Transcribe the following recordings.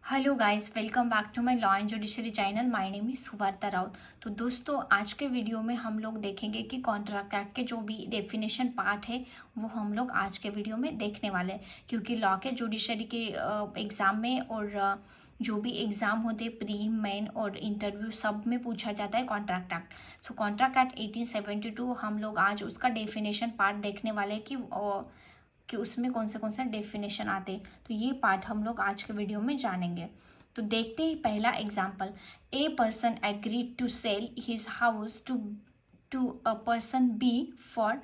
Hello guys, welcome back to my law and judiciary channel. My name is Suvarta Raut. तो दोस्तों, आज के video में हम लोग देखेंगे कि कॉन्ट्रैक्ट एक्ट के जो भी डेफिनेशन पार्ट है वो हम लोग आज के वीडियो में देखने वाले हैं, क्योंकि लॉ के जुडिशरी के एग्ज़ाम में और जो भी एग्ज़ाम होते हैं प्री मेन और इंटरव्यू सब में पूछा जाता है कॉन्ट्रैक्ट एक्ट। सो कॉन्ट्रैक्ट एक्ट 1872 हम लोग आज उसका डेफिनेशन पार्ट देखने वाले हैं कि उसमें कौन से डेफिनेशन आते हैं। तो ये पार्ट हम लोग आज के वीडियो में जानेंगे। तो देखते ही पहला example, A person agreed to sell his house to a person B for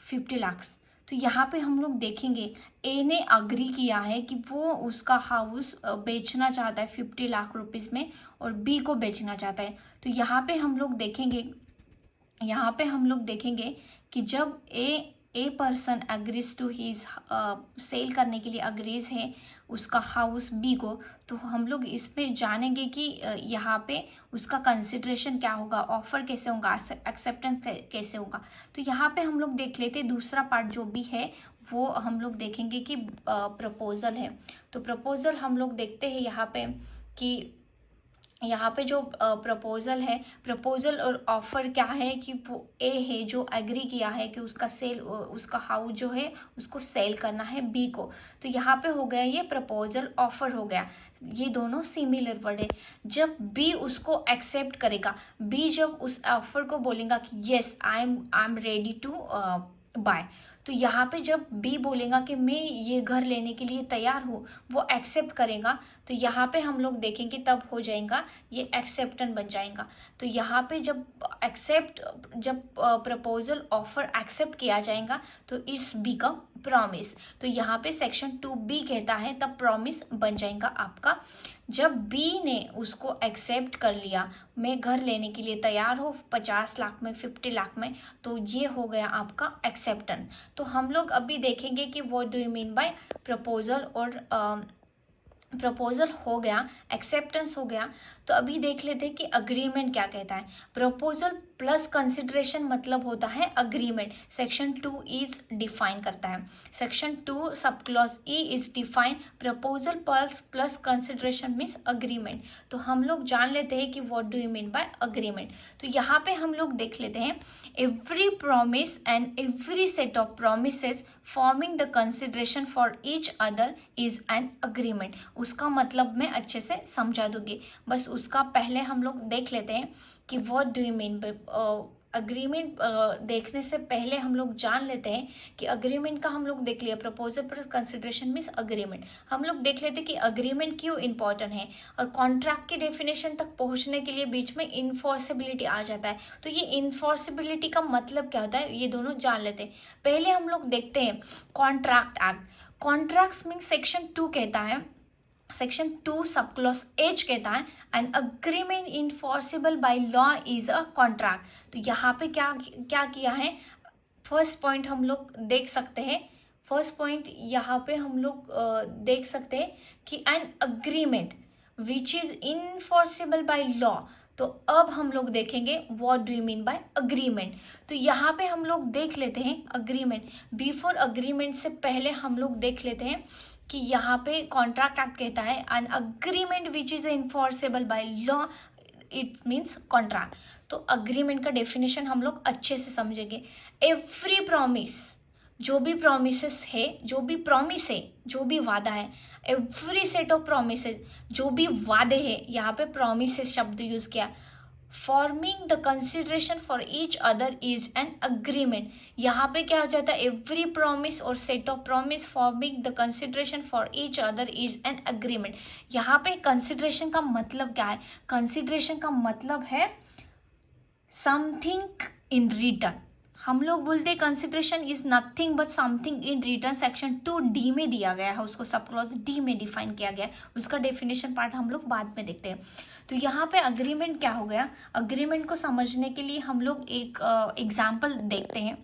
50 lakhs. तो यहाँ पे हम लोग देखेंगे ए ने अग्री किया है कि वो उसका हाउस बेचना चाहता है 50 लाख रुपीस में, और बी को बेचना चाहता है। तो यहाँ पे हम लोग देखेंगे कि जब A person agrees to his sell करने के लिए अग्रीज है उसका हाउस बी को, तो हम लोग इसमें जानेंगे कि यहाँ पे उसका कंसिडरेशन क्या होगा, ऑफर कैसे होगा, एक्सेप्टेंस कैसे होगा। तो यहाँ पे हम लोग देख लेते दूसरा पार्ट जो भी है वो हम लोग देखेंगे कि प्रपोजल है। तो प्रपोजल हम लोग देखते हैं यहाँ पे कि यहाँ पे जो प्रपोजल है, प्रपोजल और ऑफर क्या है कि वो ए है जो एग्री किया है कि उसका हाउस जो है उसको सेल करना है बी को। तो यहाँ पे हो गया ये प्रपोजल, ऑफर हो गया। ये दोनों सिमिलर वर्ड है। जब बी उसको एक्सेप्ट करेगा, बी जब उस ऑफर को बोलेगा कि yes I am ready to buy, तो यहाँ पे जब बी बोलेगा कि मैं ये घर लेने के लिए तैयार हूँ, वो एक्सेप्ट करेगा, तो यहाँ पे हम लोग देखेंगे तब हो जाएगा ये एक्सेप्टेंस बन जाएगा। तो यहाँ पे जब प्रपोजल ऑफर एक्सेप्ट किया जाएगा तो इट्स बिकम प्रॉमिस। तो यहाँ पे सेक्शन 2B कहता है तब प्रॉमिस बन जाएगा आपका। जब बी ने उसको एक्सेप्ट कर लिया, मैं घर लेने के लिए तैयार हूँ 50 लाख में, 50 लाख में, तो ये हो गया आपका एक्सेप्टेंस। तो हम लोग अभी देखेंगे कि what do you mean bye proposal, और प्रपोजल हो गया, एक्सेप्टेंस हो गया। तो अभी देख लेते हैं कि अग्रीमेंट क्या कहता है। प्रपोजल प्लस कंसिडरेशन मतलब होता है अग्रीमेंट। सेक्शन 2 इज डिफाइन करता है। Section 2 sub clause E is define proposal plus consideration means agreement. तो हम लोग जान लेते हैं कि what do you mean by agreement. तो यहाँ पे हम लोग देख लेते हैं, every promise and every set of promises forming the consideration for each other is an agreement. उसका मतलब मैं अच्छे से समझा दूंगी, बस उसका पहले हम लोग देख लेते हैं कि what do you mean by agreement. देखने से पहले हम लोग जान लेते हैं कि अग्रीमेंट का हम लोग देख लिया, proposal plus consideration means agreement. हम लोग देख लेते हैं कि अग्रीमेंट क्यों इंपॉर्टेंट है, और कॉन्ट्रैक्ट की डेफिनेशन तक पहुंचने के लिए बीच में इन्फोर्सिबिलिटी आ जाता है। तो ये इन्फोर्सिबिलिटी का मतलब क्या होता है ये दोनों जान लेते हैं। पहले हम लोग देखते हैं contract act. Contracts means section 2 कहता है, सेक्शन 2 सब क्लॉज एच कहता है an agreement enforceable by law is a contract. तो यहाँ पे क्या क्या किया है, फर्स्ट पॉइंट हम लोग देख सकते हैं। फर्स्ट पॉइंट यहाँ पे हम लोग देख सकते हैं कि an agreement which is enforceable by law. तो अब हम लोग देखेंगे what do you mean by agreement. तो यहाँ पे हम लोग देख लेते हैं अग्रीमेंट। बिफोर अग्रीमेंट से पहले हम लोग देख लेते हैं कि यहाँ पे कॉन्ट्रैक्ट एक्ट कहता है an agreement which is enforceable by law, it means contract. तो अग्रीमेंट का डेफिनेशन हम लोग अच्छे से समझेंगे। एवरी प्रॉमिस, जो भी प्रोमिस है, जो भी वादा है, एवरी सेट ऑफ प्रोमिस, जो भी वादे हैं, यहाँ पे प्रोमिस शब्द यूज किया। Forming the consideration for each other is an agreement. यहाँ पे क्या हो जाता है, एवरी प्रॉमिस और set of promise forming the consideration for each other is an agreement. यहाँ पे कंसिडरेशन का मतलब क्या है, कंसिडरेशन का मतलब है समथिंग इन रिटर्न। हम लोग बोलते हैं consideration is nothing but something in return. Section 2D में दिया गया है, उसको सब क्लॉज डी में डिफाइन किया गया है। उसका डेफिनेशन पार्ट हम लोग बाद में देखते हैं। तो यहाँ पे अग्रीमेंट क्या हो गया, अग्रीमेंट को समझने के लिए हम लोग एक एग्जाम्पल देखते हैं।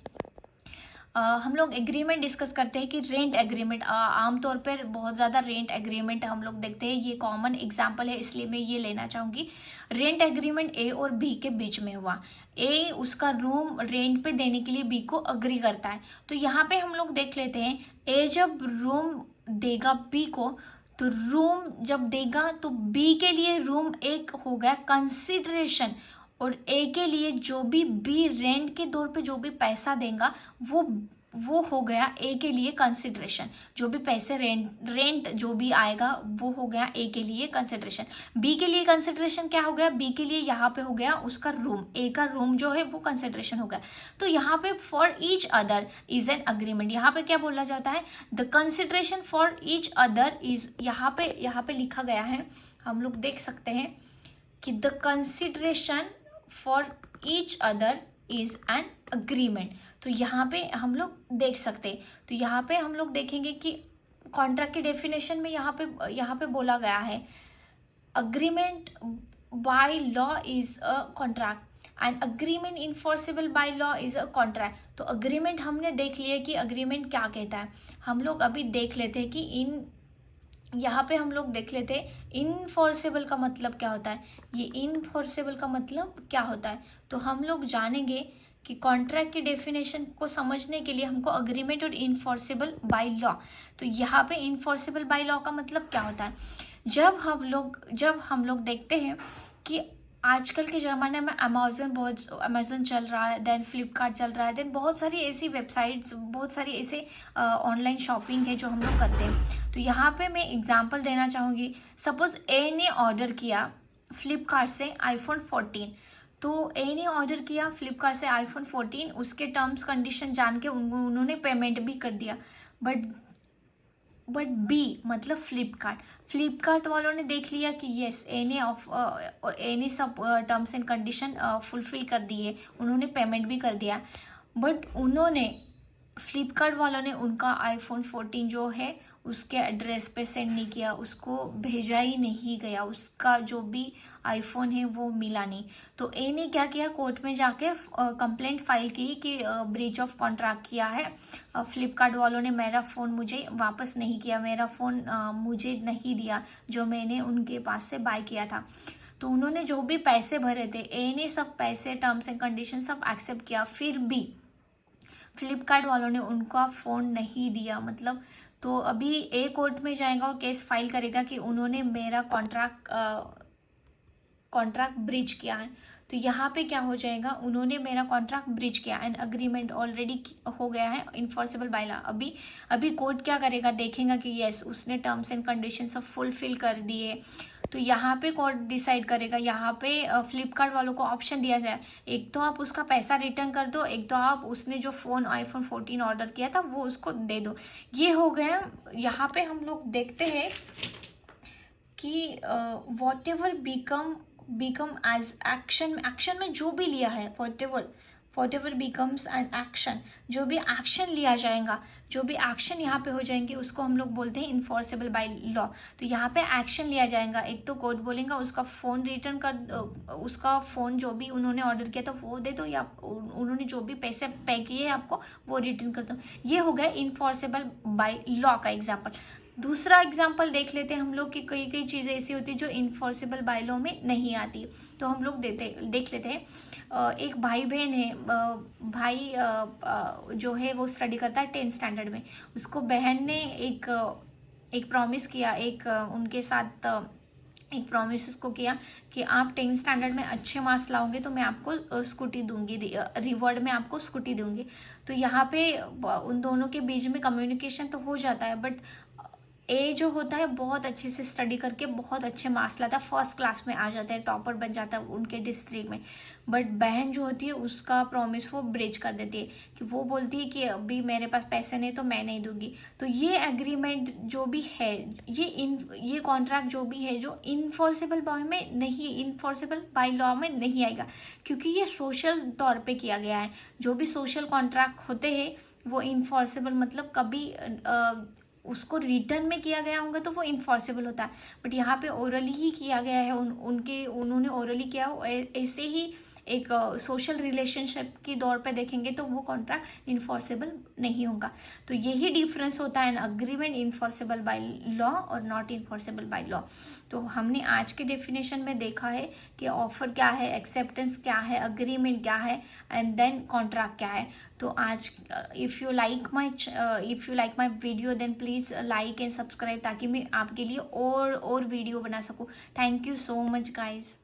हम लोग एग्रीमेंट डिस्कस करते हैं कि रेंट एग्रीमेंट, आमतौर पर बहुत ज़्यादा रेंट एग्रीमेंट हम लोग देखते हैं। ये कॉमन एग्जांपल है इसलिए मैं ये लेना चाहूँगी। रेंट एग्रीमेंट ए और बी के बीच में हुआ। ए उसका रूम रेंट पे देने के लिए बी को अग्री करता है। तो यहाँ पे हम लोग देख लेते हैं, ए जब रूम देगा बी को तो रूम जब देगा तो बी के लिए रूम एक हो गया कंसिडरेशन, और ए के लिए जो भी बी रेंट के तौर पे जो भी पैसा देगा वो हो गया ए के लिए कंसिडरेशन। जो भी पैसे रेंट जो भी आएगा वो हो गया ए के लिए कंसिडरेशन। बी के लिए कंसिडरेशन क्या हो गया, बी के लिए यहाँ पे हो गया उसका रूम, ए का रूम जो है वो कंसिडरेशन हो गया। तो यहाँ पे for each other is an agreement. यहाँ पे क्या बोला जाता है, the consideration for each other is, यहाँ पे लिखा गया है, हम लोग देख सकते हैं कि the consideration for each other is an agreement. तो यहाँ पे हम लोग देख सकते हैं, तो यहाँ पे हम लोग देखेंगे कि कॉन्ट्रैक्ट की डेफिनेशन में यहाँ पे बोला गया है agreement bye law is a contract and agreement enforceable by law is a contract. तो अग्रीमेंट हमने देख लिया कि अग्रीमेंट क्या कहता है। हम लोग अभी देख लेते हैं कि यहाँ पे हम लोग देख लेते हैं इनफोर्सेबल का मतलब क्या होता है। ये इनफोर्सेबल का मतलब क्या होता है, तो हम लोग जानेंगे कि कॉन्ट्रैक्ट की डेफिनेशन को समझने के लिए हमको अग्रीमेंट और इनफोर्सेबल बाय लॉ। तो यहाँ पे इनफोर्सेबल बाय लॉ का मतलब क्या होता है, जब हम लोग देखते हैं कि आजकल के ज़माने में अमेज़न चल रहा है, देन फ्लिपकार्ट चल रहा है, देन बहुत सारी ऐसी वेबसाइट्स, बहुत सारी ऐसे ऑनलाइन शॉपिंग है जो हम लोग करते हैं। तो यहाँ पे मैं एग्जांपल देना चाहूँगी। सपोज ए ने ऑर्डर किया फ्लिपकार्ट से आईफोन 14, तो ए ने ऑर्डर किया फ्लिपकार्ट से आईफोन 14, उसके टर्म्स कंडीशन जान के उन्होंने पेमेंट भी कर दिया। बट बी मतलब फ्लिपकार्ट वालों ने देख लिया कि यस ए ने सब टर्म्स एंड कंडीशन फुलफिल कर दिए, उन्होंने पेमेंट भी कर दिया। बट फ्लिपकार्ट वालों ने उनका आईफोन 14 जो है उसके एड्रेस पे सेंड नहीं किया, उसको भेजा ही नहीं गया, उसका जो भी आईफोन है वो मिला नहीं। तो ए ने क्या किया, कोर्ट में जाके कंप्लेंट फाइल की कि ब्रीच ऑफ कॉन्ट्रैक्ट किया है, फ्लिपकार्ट वालों ने मेरा फ़ोन मुझे वापस नहीं किया, मेरा फ़ोन मुझे नहीं दिया जो मैंने उनके पास से बाय किया था। तो उन्होंने जो भी पैसे भरे थे, ए ने सब पैसे टर्म्स एंड कंडीशन सब एक्सेप्ट किया, फिर भी फ्लिपकार्ट वालों ने उनका फ़ोन नहीं दिया। मतलब तो अभी ए कोर्ट में जाएगा और केस फाइल करेगा कि उन्होंने मेरा कॉन्ट्रैक्ट ब्रीच किया है। तो यहाँ पे क्या हो जाएगा, उन्होंने मेरा कॉन्ट्रैक्ट ब्रीच किया एंड अग्रीमेंट ऑलरेडी हो गया है इन्फोर्सेबल बाय लॉ। अभी कोर्ट क्या करेगा, देखेगा कि यस उसने टर्म्स एंड कंडीशन सब फुलफिल कर दिए। तो यहाँ पे कोर्ट डिसाइड करेगा, यहाँ पे फ्लिपकार्ट वालों को ऑप्शन दिया जाए, एक तो आप उसका पैसा रिटर्न कर दो, एक तो आप उसने जो फ़ोन आईफोन 14 ऑर्डर किया था वो उसको दे दो। ये हो गया। यहाँ पे हम लोग देखते हैं कि whatever become as action में जो भी लिया है, whatever becomes an action, जो भी एक्शन लिया जाएगा, जो भी एक्शन यहाँ पे हो जाएंगे उसको हम लोग बोलते हैं इन्फोर्सेबल बाय लॉ। तो यहाँ पे एक्शन लिया जाएगा, एक तो कोर्ट बोलेगा उसका फ़ोन रिटर्न कर, उसका फ़ोन जो भी उन्होंने ऑर्डर किया था वो दे दो, या उन्होंने जो भी पैसे पे किए आपको वो रिटर्न कर दो। ये हो गया इन्फोर्सेबल बाय लॉ का एग्जाम्पल। दूसरा एग्जाम्पल देख लेते हैं हम लोग कि कई चीज़ें ऐसी होती है जो इन्फोर्सेबल बाय लॉ में नहीं आती। तो हम लोग देख लेते हैं। एक भाई बहन है, भाई जो है वो स्टडी करता है 10th स्टैंडर्ड में। उसको बहन ने एक प्रॉमिस किया, उनके साथ एक प्रॉमिस उसको किया कि आप 10th स्टैंडर्ड में अच्छे मार्क्स लाओगे तो मैं आपको स्कूटी दूंगी, रिवॉर्ड में आपको स्कूटी दूंगी। तो यहाँ पे उन दोनों के बीच में कम्युनिकेशन तो हो जाता है, बट ए जो होता है बहुत अच्छे से स्टडी करके बहुत अच्छे मार्क्स लाता है, फर्स्ट क्लास में आ जाता है, टॉपर बन जाता है उनके डिस्ट्रिक्ट में। बट बहन जो होती है उसका प्रॉमिस वो ब्रेच कर देती है कि वो बोलती है कि अभी मेरे पास पैसे नहीं तो मैं नहीं दूंगी। तो ये एग्रीमेंट जो भी है, ये कॉन्ट्रैक्ट जो भी है जो इन्फोर्सेबल बाय लॉ में नहीं आएगा, क्योंकि ये सोशल तौर पे किया गया है। जो भी सोशल कॉन्ट्रैक्ट होते हैं वो इन्फोर्सेबल मतलब कभी उसको रिटर्न में किया गया होगा तो वो इन्फोर्सेबल होता है, बट यहाँ पे ओरली ही किया गया है, उन्होंने ओरली किया हो, एक सोशल रिलेशनशिप की दौर पे देखेंगे तो वो कॉन्ट्रैक्ट इन्फोर्सेबल नहीं होगा। तो यही डिफरेंस होता है, an agreement enforceable by law और नॉट इन्फोर्सेबल बाय लॉ। तो हमने आज के डेफिनेशन में देखा है कि ऑफर क्या है, एक्सेप्टेंस क्या है, अग्रीमेंट क्या है, एंड देन कॉन्ट्रैक्ट क्या है। तो आज if you like my video then please like and subscribe, ताकि मैं आपके लिए और वीडियो बना सकूँ। Thank you so much guys.